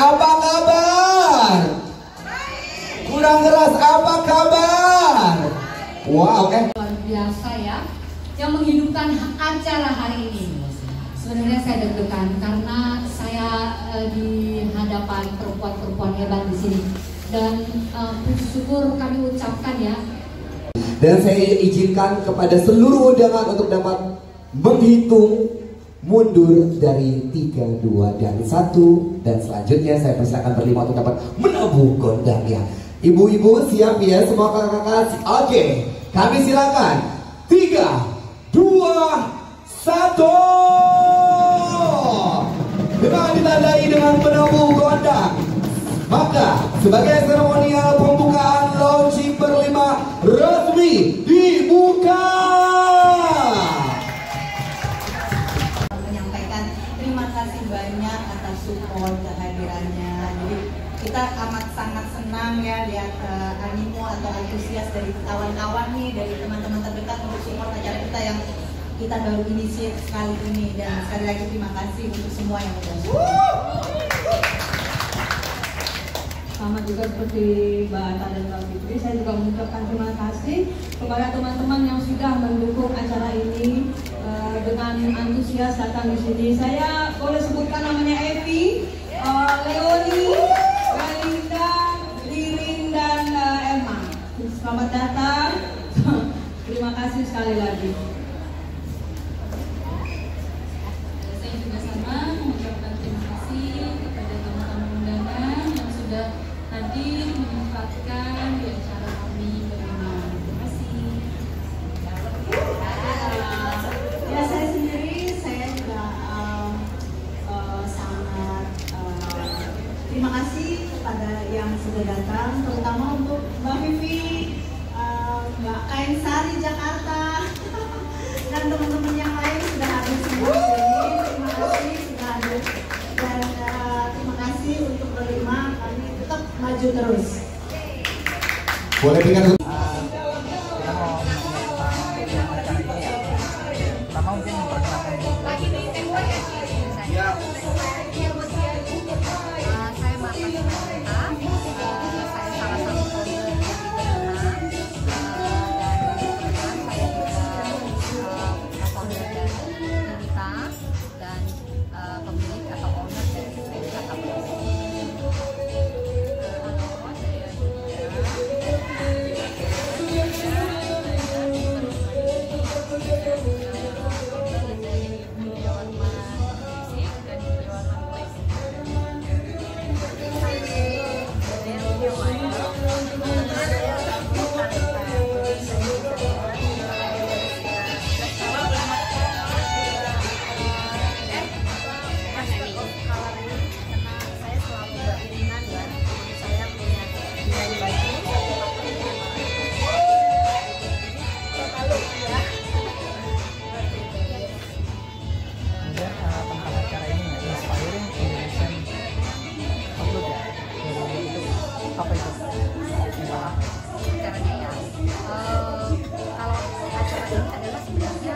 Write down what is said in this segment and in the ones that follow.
apa kabar? Kurang keras, apa kabar? Wow, oke. Luar biasa ya, yang menghidupkan acara hari ini. Sebenarnya saya deg-degan karena saya di hadapan perempuan-perempuan hebat di sini. Dan puji syukur kami ucapkan ya. Dan saya izinkan kepada seluruh undangan untuk dapat menghitung mundur dari 3, 2, dan 1. Dan selanjutnya saya persilakan berlima untuk dapat menabuh gondangnya. Ibu-ibu siap ya, semua kakak-kakak. Oke, kami silakan. 3, 2, 1. Dengan ditandai dengan menabuh gondang, maka sebagai seremonial pembukaan launching berlima resmi dibuka. Menyampaikan terima kasih banyak atas support kehadirannya. Jadi kita amat sangat senang ya lihat animo atau antusias dari kawan-kawan nih, dari teman-teman terdekat untuk support acara kita yang kita baru inisiasi sekali ini. Dan sekali lagi terima kasih untuk semua yang sudah support. Sama juga seperti Mbak Anta dan Mbak Fitri, saya juga mengucapkan terima kasih kepada teman-teman yang sudah mendukung acara ini dengan antusias datang di sini. Saya boleh sebutkan namanya Evi, Leoni, Belinda, Lirin, dan Emma. Selamat datang. Terima kasih sekali lagi. Saya juga sama mengucapkan terima kasih kepada teman-teman undangan yang sudah hadir menyempatkan di acara kami berlima. Terima kasih. Ya, saya sendiri saya juga sangat terima kasih kepada yang sudah datang, terutama untuk Mbak Vivi, Mbak Kain Sari Jakarta, dan teman-teman yang lain sudah hadir semua di sini. Terima kasih sudah hadir, dan terima kasih untuk berlima, kami tetap maju terus. Boleh berikan kita mau tentang acara ini ya. Pertama mungkin memperkenalkan diri. Ya. Saya Marta Simanjuntak, saya salah satu founder dari Berlima, dan kebetulan saya juga founder dari Unita dan pemilik atau owner dari Wisata Bersih. Apa itu? Caranya ya, kalau acara ini adalah sebenarnya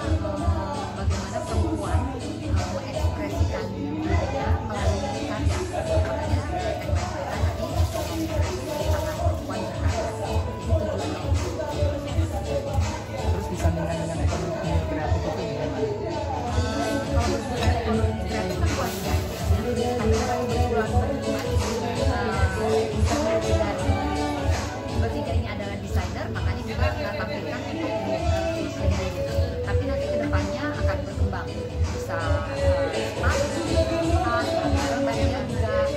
bagaimana perempuan mengekspresikan dirinya melalui karya. Makanya tagline saya tadi tangan perempuan berkarya. Itu tujuannya. Terus disandingkan dengan ekonomi kreatif itu gimana? Kalau berbicara ekonomi kreatif kan wajar. Tapi kalau kebetulan bertiga ini adalah desainer, makanya juga tampilkan untuk sendiri. Tapi nanti kedepannya akan berkembang, bisa sepatu, tas, bagian juga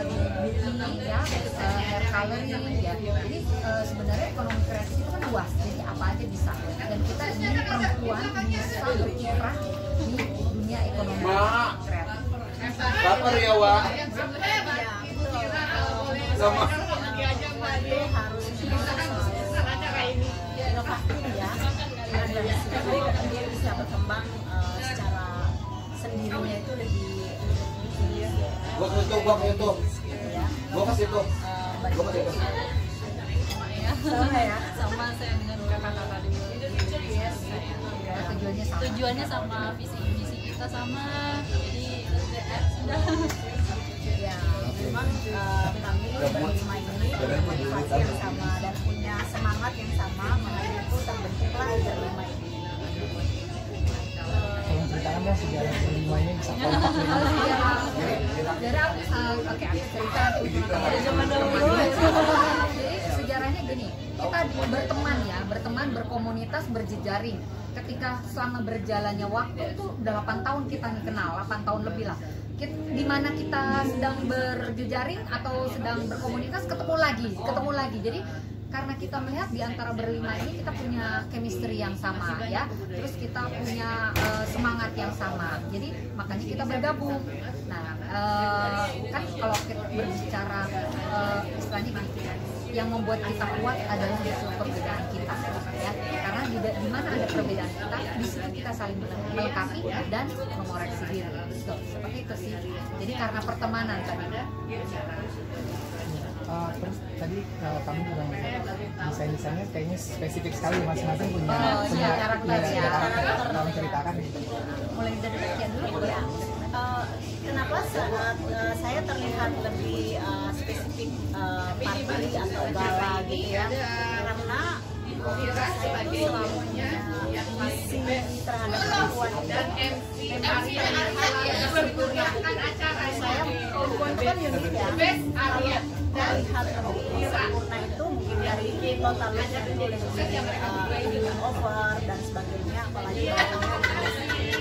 beauty ya, hair coloring ya. Jadi sebenarnya ekonomi kreatif itu kan luas, jadi apa aja bisa. Dan kita ingin perempuan bisa berkiprah di dunia ekonomi kreatif. Baper ya, Wak. Sama. Harus inovatif ya, dari situ dia bisa berkembang secara sendirinya itu lebih Gua ke situ, gua ke situ. ya. Gua ke situ. Gua ke situ. Sama ya. Sama saya dengan kakak-kakak di tujuannya sama, visi misi kita sama, jadi sudah Ya, memang kami berlima ini motivasi yang sama dan punya semangat yang sama, makanya itu terbentuklah berlima ini. Tolong ceritakan dong sejarah berlima ini bisa kompak gitu. Oke, aku cerita Jadi sejarahnya gini, kita berteman, berkomunitas, berjejaring. Ketika selama berjalannya waktu itu udah 8 tahun kita nih kenal, 8 tahun lebih lah. Di mana kita sedang berjejaring atau sedang berkomunitas ketemu lagi. Jadi karena kita melihat di antara berlima ini kita punya chemistry yang sama ya, terus kita punya semangat yang sama, jadi makanya kita bergabung. Nah kan kalau kita berbicara istilahnya gini, yang membuat kita kuat adalah justru perbedaan kita ya, karena di mana ada perbedaan kita, di situ kita saling melengkapi dan mengoreksi diri. So, seperti itu sih. Jadi karena pertemanan tadi. Terus tadi kami juga melihat desain-desainnya kayaknya spesifik sekali, masing-masing punya karakter. Tolong ceritakan gitu. Mulai dari bagian dulu ya. Kenapa saat saya terlihat lebih spesifik party atau gala gitu ya? Karena saya itu selalu punya misi terhadap perempuan dan memang saya perempuan kan unik ya. Melihat sempurna itu mungkin dari total itu lebih over dan sebagainya, apalagi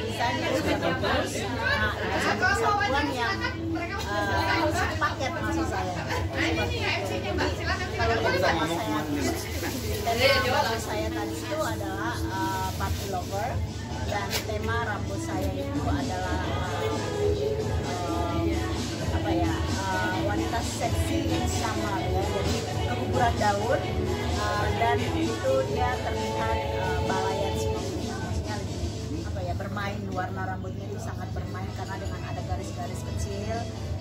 desainnya sudah bagus. Nah, itu satu kesatuan yang paket maksud saya. Kalau tema saya tadi itu adalah party lover, dan tema rambut saya itu adalah wanita seksi summer ya, jadi keguguran daun, dan itu dia terlihat balayan semuanya, maksudnya bermain, warna rambutnya itu sangat bermain karena dengan ada garis-garis kecil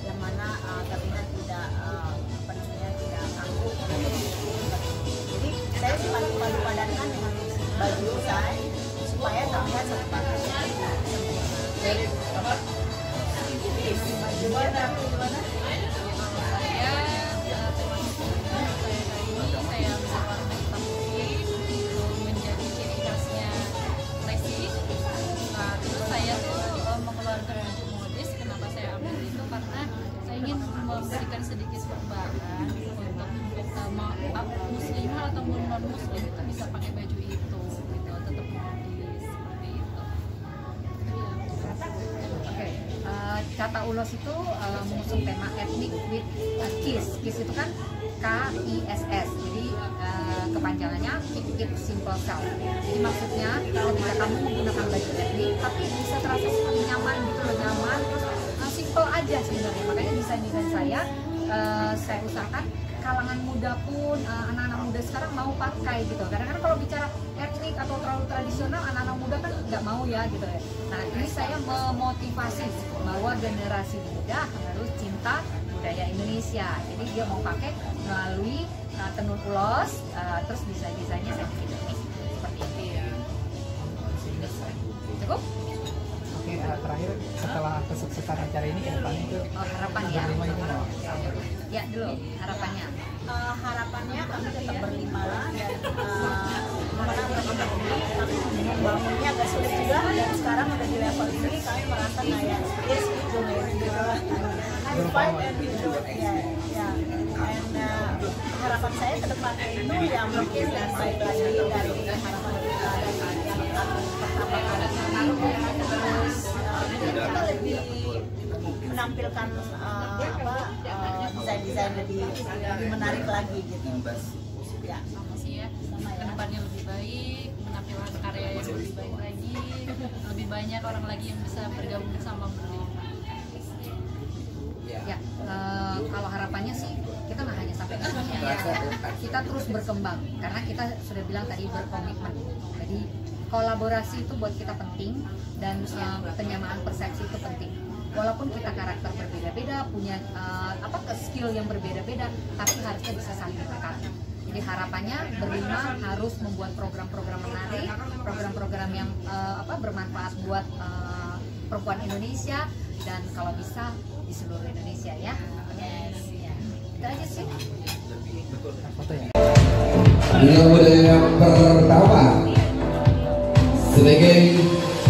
yang mana terlihat tidak tidak kaku. Jadi saya suka padankan dengan baju saya supaya terlihat seperti gimana? Memberikan sedikit perubahan untuk muslimah atau non muslim itu bisa pakai baju itu gitu, tetap modis seperti itu. Oke, Kata Ulos itu mengusung tema ethnic with kiss. Kiss itu kan KISS, jadi kepanjangannya keep it simple self. Jadi maksudnya ketika kamu menggunakan baju etnik tapi bisa terasa seperti nyaman gitu loh, nyaman terus simple aja sebenarnya. Makanya desain-desain saya usahakan kalangan muda pun, anak-anak muda sekarang mau pakai gitu. Kadang-kadang kalau bicara etnik atau terlalu tradisional, anak-anak muda kan nggak mau ya gitu ya. Nah ini saya memotivasi bahwa generasi muda harus cinta budaya Indonesia. Jadi dia mau pakai melalui tenun ulos, terus desainnya saya bikin ini seperti itu. Cukup? Oke, terakhir setelah kesuksesan acara ini ke depannya itu harapan ya. Ya dulu harapannya. Harapannya kami tetap berlima lah, dan karena berlima ini kami membangunnya agak sulit juga, dan sekarang udah di level ini kami merasa kayak yes gitu have fun and enjoy ya. And harapan saya ke depannya itu ya mungkin dan baik lagi dari harapan kita dari yang kami pertama kali ini, terus kita lebih menampilkan desain-desain lebih menarik lagi gitu. Ya, makasih ya. Kedepannya lebih baik, menampilkan karya yang lebih baik lagi, lebih banyak orang lagi yang bisa bergabung sama berlima. Ya, kalau harapannya sih kita nggak hanya sampai ke sini ya, kita terus berkembang karena kita sudah bilang tadi berkomitmen. Jadi kolaborasi itu buat kita penting, dan penyamaan persepsi itu penting. Walaupun kita karakter berbeda-beda, punya skill yang berbeda-beda, tapi harusnya bisa saling melengkapi. Jadi harapannya berlima harus membuat program-program menarik, program-program yang bermanfaat buat perempuan Indonesia, dan kalau bisa di seluruh Indonesia ya. Yes. Ini model yang pertama sebagai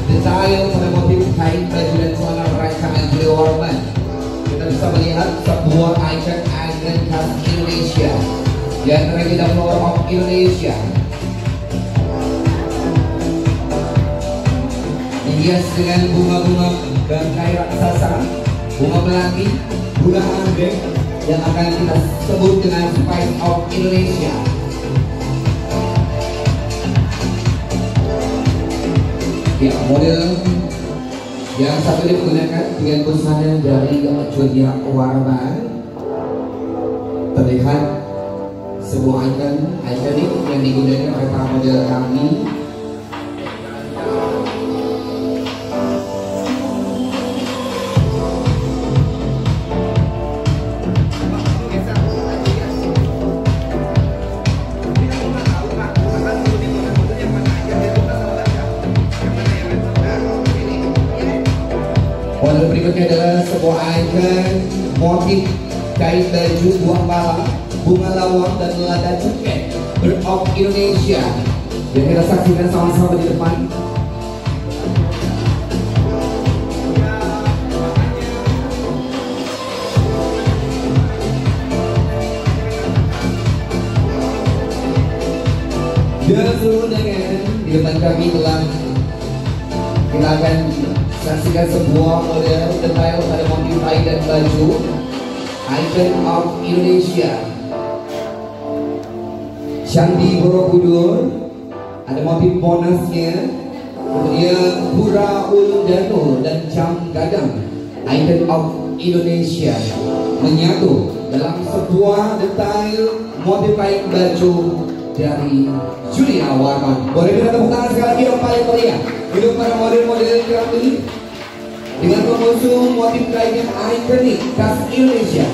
detail pada motif kain baju dan celana rancangan Julio Warman. Kita bisa melihat sebuah ikon khas Indonesia yang terjadi dalam Flower of Indonesia. Dihias dengan bunga-bunga bangkai raksasa, bunga melati, bunga anggrek yang akan kita sebut dengan Spice of Indonesia. Ya, model yang satu digunakan dengan busana dari Julio Warman. Terlihat sebuah ikonik yang digunakan oleh para model kami. Model berikutnya adalah sebuah ikon motif kain baju buah pala, bunga lawang dan lada cengkeh Bird of Indonesia yang kita saksikan sama-sama di depan. Dan seluruh dengan di depan kami telah kita akan saksikan sebuah model detail pada motif kain dan baju Icon of Indonesia. Candi Borobudur, ada motif monasnya, kemudian Pura Ulun Danau dan Jam Gadang, Icon of Indonesia menyatu dalam sebuah detail motif kain baju dari Julio Warman. Boleh kita tepuk tangan sekali lagi yang paling meriah untuk para model-model kami dengan mengusung motif kain yang ikonik khas Indonesia.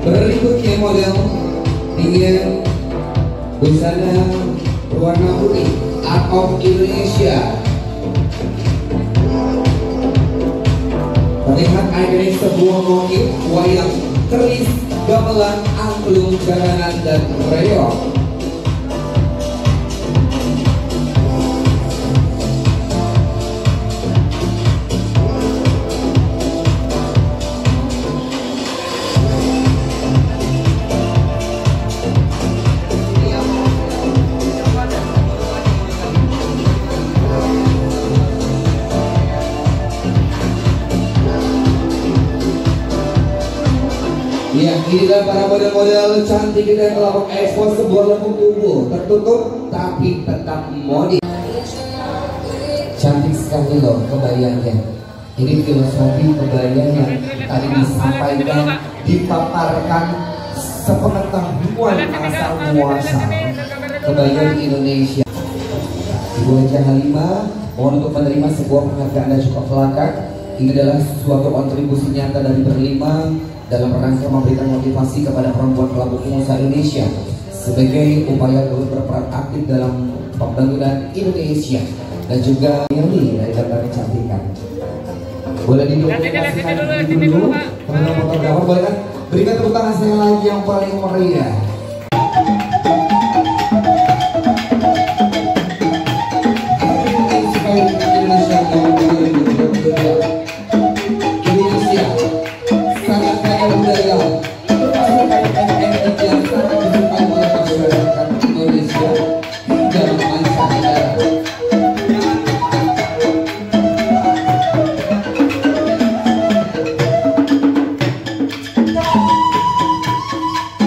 Berikutnya model dengan busana berwarna putih Art of Indonesia. Terlihat ikonik sebuah motif wayang keris, gamelan, angklung, jalanan dan reog. Ya, inilah para model-model cantik kita yang telah mengekspos sebuah lembut tubuh tertutup tapi tetap modis. Cantik sekali loh kebayanya. Ini filosofi kebaya yang tadi disampaikan, dipaparkan sepengetahuan asal muasal kebaya di Indonesia. Ibu Haja Halimah mohon untuk menerima sebuah penghargaan dan juga pelakat. Ini adalah suatu kontribusi nyata dari berlima dalam rangka memberikan motivasi kepada perempuan pelaku pengusaha Indonesia sebagai upaya berperan aktif dalam pembangunan Indonesia dan juga ini dari gambar kecantikan. Boleh didokumentasikan dulu, teman-teman fotografer boleh kan berikan tepuk tangan saya lagi yang paling meriah.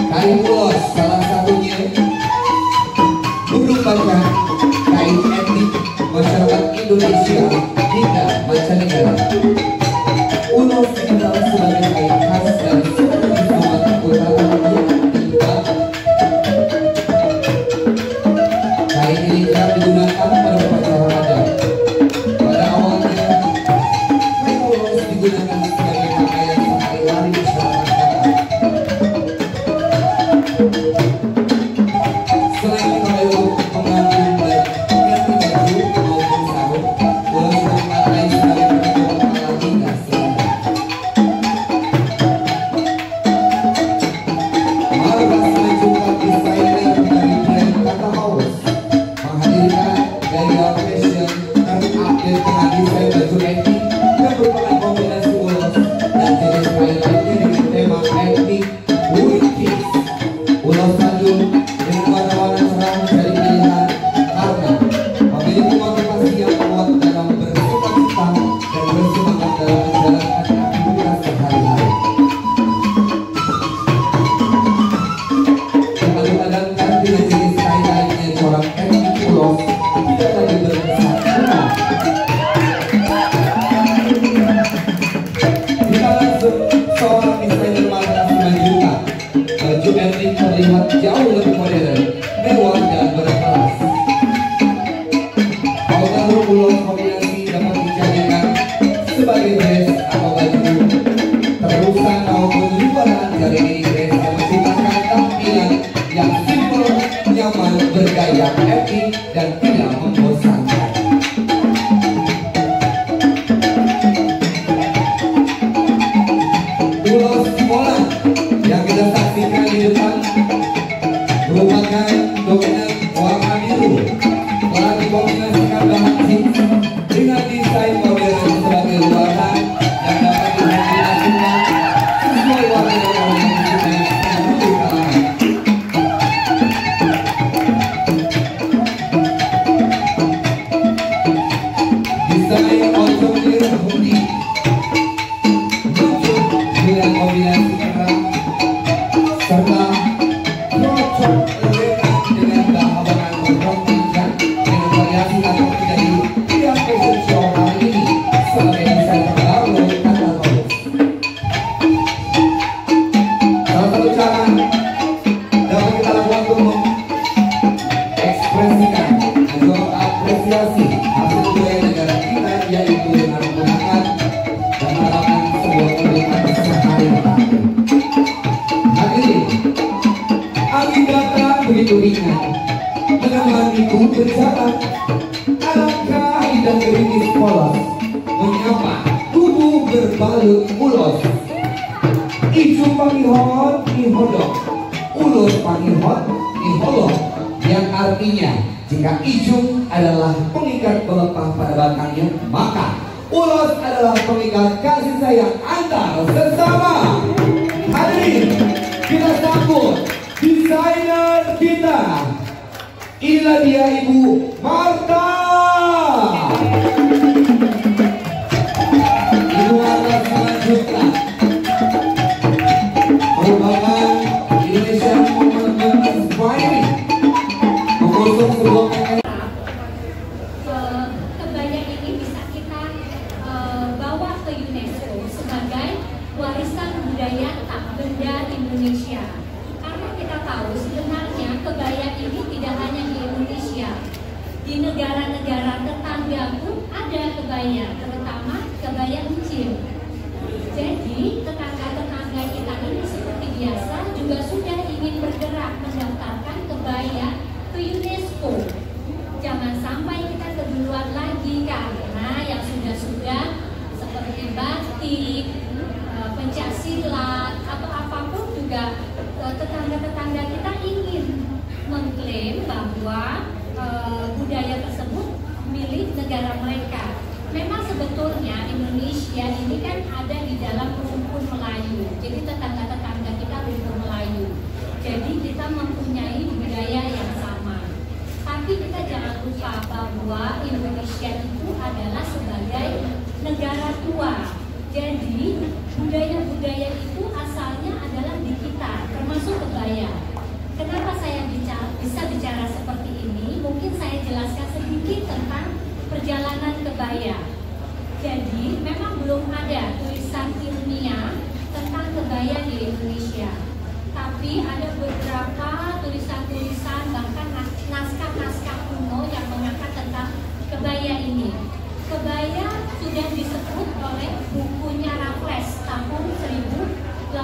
Kain ulos sekolah yang kita saksikan di depan merupakan dokumen warna biru telah dikombinasikan bahan jeans dengan desain modern sebagai ruangan yang dapat diaplikasikan sesuai warna yang dicintai seluruh kalangan. Desain otomobil hoodie muncul dengan kombinasi kerang serta cocok dengan bahan berkombinasi dengan variasi atau menjadi pilihan fashion show hari ini sebagai desain terbaru kata bagus. Salah satu cara dapat kita lakukan untuk mengekspresikan atau apresiasi hasil budaya negara kita yaitu dengan menggunakan dan menerapkan sebuah kegiatan sehari-hari. Hari ini agenda begitu ringan dengan itu berjalan alangkah dan gerimis polos menyapa tubuh berbalut ulos. Ijo pangihon ihodok, ulos pangihon iholok, yang artinya jika ijung adalah pengikat pelepah pada batangnya, maka ulos adalah pengikat kasih sayang antar sesama. Hadirin, kita sambut desainer kita. Inilah dia Ibu Marta. Ibu Marta selanjutnya merupakan Indonesia Movement Inspiring, mengusung sebuah Kebaya ini bisa kita bawa ke UNESCO sebagai warisan budaya tak benda Indonesia. Karena kita tahu sebenarnya kebaya ini tidak hanya di Indonesia, di negara-negara tetangga pun ada kebaya, terutama kebaya Encim. Jadi tetangga-tetangga kita ini seperti biasa juga sudah ingin bergerak mendaftarkan kebaya ke UNESCO. Jangan sampai kita keduluan lagi, karena yang sudah-sudah seperti batik, pencak silat atau apapun juga tetangga-tetangga kita ingin mengklaim bahwa budaya tersebut milik negara mereka. Memang sebetulnya Indonesia ini kan ada di dalam rumpun Melayu, jadi tetangga-tetangga kita rumpun Melayu. Jadi kita mempunyai budaya yang sama. Tapi kita jangan lupa bahwa Indonesia itu adalah sebagai negara tua. Jadi budaya-budaya itu asalnya adalah di kita, termasuk kebaya. Kenapa saya bisa bicara seperti ini? Mungkin saya jelaskan sedikit tentang perjalanan kebaya. Jadi memang belum ada tulisan ilmiah tentang kebaya di Indonesia. Tapi ada beberapa tulisan-tulisan, bahkan naskah-naskah kuno yang mengangkat tentang kebaya ini. Kebaya sudah disebut oleh bukunya Raffles tahun 1817.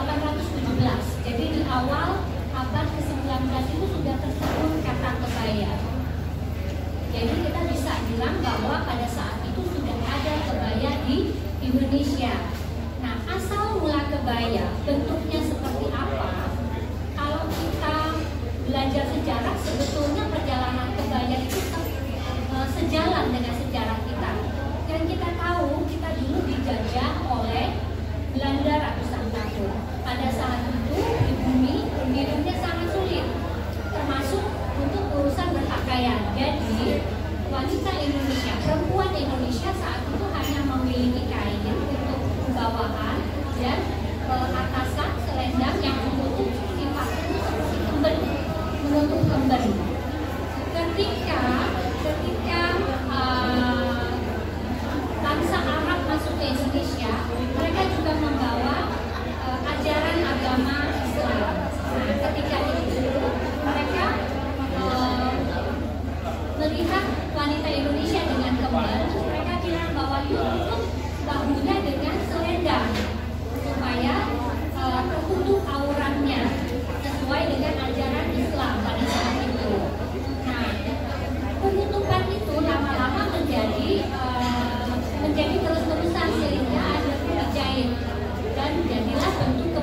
Jadi di awal abad ke-19 itu sudah tersebut kata kebaya. Jadi kita bisa bilang bahwa pada saat itu sudah ada kebaya di Indonesia. Nah, asal mula kebaya bentuknya seperti apa? Kalau kita belajar sejarah, sebetulnya perjalanan kebaya itu sejalan dengan sejarah kita. Dan kita tahu kita dulu dijajah oleh Belanda ratusan tahun. Pada saat itu di bumi hidupnya sangat sulit, termasuk untuk urusan berpakaian. Jadi wanita Indonesia, perempuan Indonesia saat itu hanya memiliki kain untuk bawahan dan atasan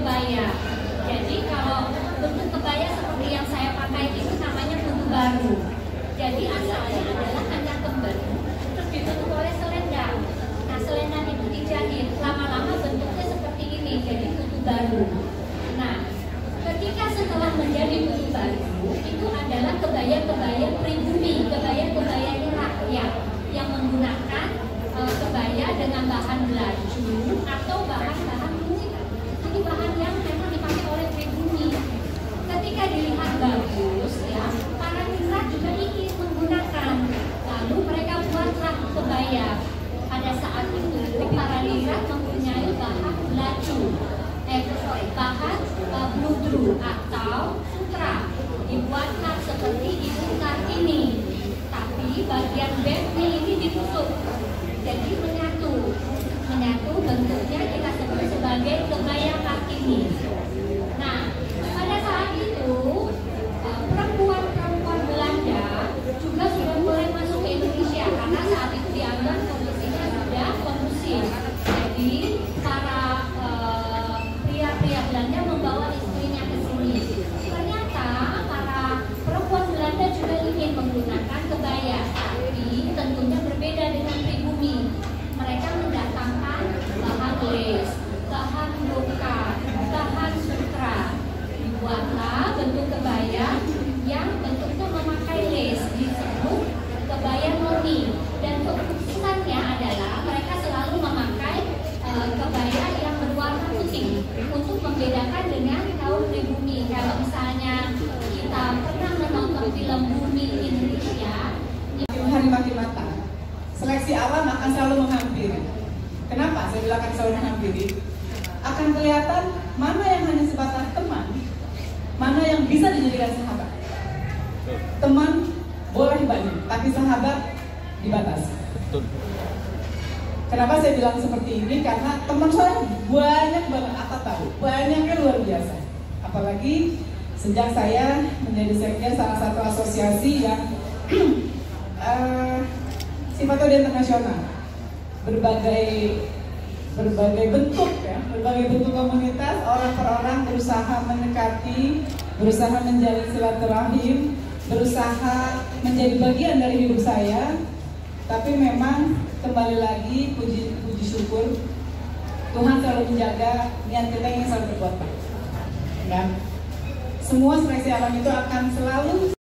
kebaya. Jadi kalau bentuk kebaya seperti yang saya pakai itu namanya putu baru. Jadi asalnya adalah hanya kemben, terus ditutup oleh selendang. Nah, selendang itu dijahit, lama-lama bentuknya seperti ini, jadi putu baru. Nah, ketika setelah menjadi putu baru, itu adalah kebaya-kebaya pribumi, kebaya-kebaya rakyat yang menggunakan kebaya dengan bahan belaju atau bahan-bahan kulit. Ini bahan yang memang dipakai oleh pribumi. Ketika dilihat bagus, ya, para migran juga ingin menggunakan. Lalu mereka buatlah kebaya. Pada saat itu para migran mempunyai bahan belaju, bahan bludru atau sutra. Dibuatlah seperti ibu Kartini, tapi bagian backnya ini ditutup. Jadi menyatu bentuknya kita sebut sebagai kebaya Kartini. Nah, pada saat itu perempuan-perempuan Belanda juga sudah mulai masuk ke Indonesia karena saat itu dianggap kondisinya sudah kondusif. Jadi para pria-pria Belanda membawa istrinya ke sini. Ternyata para perempuan Belanda juga ingin menggunakan kebaya, tapi tentunya berbeda dengan pribumi. Mereka mendatangkan bahan les, bahan brokat, bahan sutra. Dibuatlah bentuk kebaya yang bentuknya memakai les, disebut kebaya noni. Dan kekhususannya adalah mereka selalu memakai kebaya yang berwarna putih untuk membedakan dengan kaum pribumi. Kalau misalnya kita pernah menonton film Bumi Indonesia, hari makin matang. Seleksi alam akan selalu menghampiri. Kenapa saya bilang akan selalu menghampiri? Akan kelihatan mana yang hanya sebatas teman, mana yang bisa dijadikan sahabat. Teman boleh banyak, tapi sahabat dibatasi. Kenapa saya bilang seperti ini? Karena teman saya banyak banget, apa tahu, banyaknya luar biasa. Apalagi sejak saya menjadi sekjen salah satu asosiasi yang sifatnya udah internasional, berbagai bentuk ya, berbagai bentuk komunitas, orang per orang berusaha mendekati, berusaha menjalin silaturahim, berusaha menjadi bagian dari hidup saya. Tapi memang kembali lagi puji syukur Tuhan selalu menjaga niat kita yang selalu berbuat baik. Dan semua seleksi alam itu akan selalu